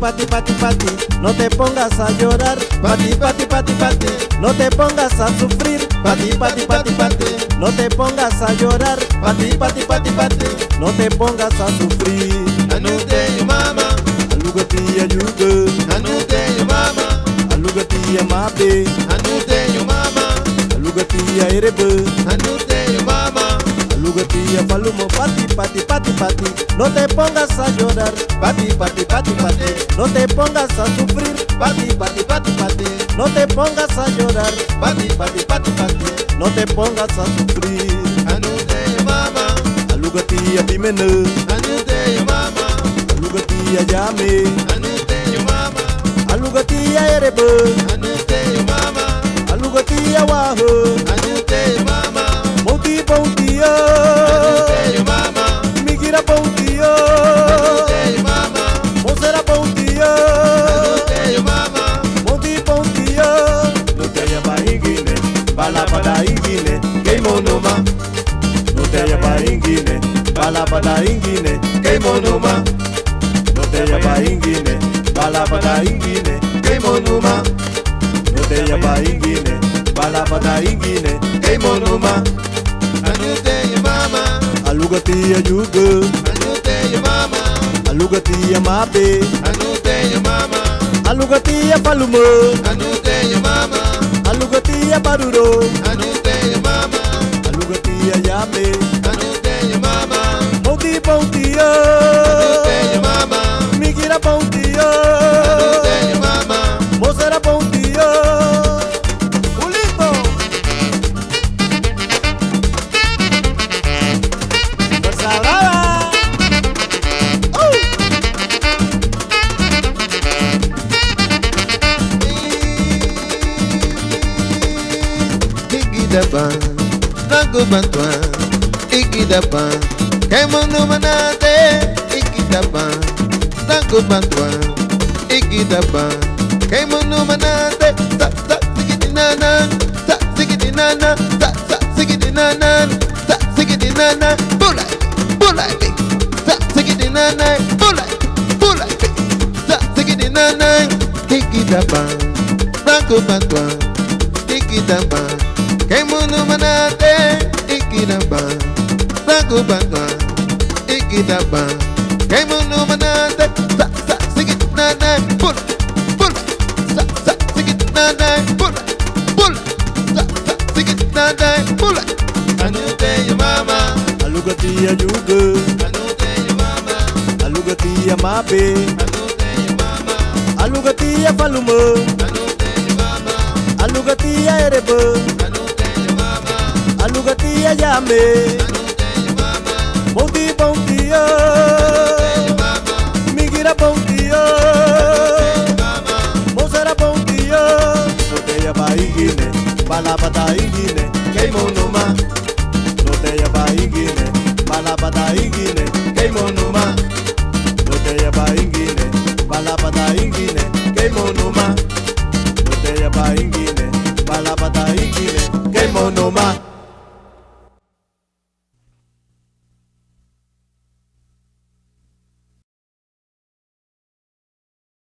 pati, pati, pati, no te pongas a llorar. Pati, pati, pati, pati, no te pongas a sufrir. Pati, pati, pati, pati, no te pongas a llorar. Pati, pati, pati, pati, no te pongas a sufrir. Anute yo mama, Alugati ayuga, anute yo mama, alugati amabe, anute yo mama, alugati erebe, anute yo mama, alugati palumo. Pati, pati, pati, pati, no te pongas a llorar. Pati, pati, pati, pati, no te pongas a sufrir. Pati, pati, pati, pati, no te pongas a llorar. Pati, pati, pati, pati, no te pongas a sufrir. anute yo mama, Alugati abimene, anute yo mama, alugati ayame, anute yo mama, alugati erebe, anute yo mama, alugati awaho. anute yo mama, Moti bom dia, anute yo mama, migira bom dia, anute yo mama, mozera bom dia, anute yo mama, moti bom dia. No te llama ingine, bala pada ingine, que monoma. No te llama ingine, bala pada ingine, que monoma. No te llama ingine, bala pada ingine, que monoma. No te llama ingine, bala pada ingine, que monoma. anute yo mama, Alugati ayuga, anute yo mama, alugati amabe, anute yo mama, alugati palumo, anute yo mama, alugati baruro, anute yo mama, alugati ayame, anute yo mama, moti bom dia, anute yo mama, migira bom dia, anute yo mama, mozera bom dia. Ulito, Fuerza Brava. Igidaba, nago batwa, igidaba, kemono manate, igidaba, nago batwa, igidaba, kemono manate, sa sigidinana, sa sigidinana, sa sigidinana, sa sigidinana, bulai, bulai, sa sigidinana, bulai, bulai, sa sigidinana, igidaba, nago batwa. Ikidaba, kemono manate, ikidaba, nago batwa, ikidaba, kemono manate, sa sigidinana, bula, bula, sa sigidinana, bula, bula, sa sigidinana, bula. Anute yo mama, Alugati ayuga, anute yo mama, alugati amabe, anute yo mama, alugati palumo, anute yo mama, alugati erebe, anute yo mama, alugati ayame, anute yo mama, moti bom dia, yo mama, migira bom dia, mama. mozera bom dia. No te llama ingine, bala pada ingine, que monoma. No te llama ingine, bala pada ingine, que monoma. No te llama ingine, bala pada ingine, que monoma. No te llama ingine, bala pada ingine, que monoma.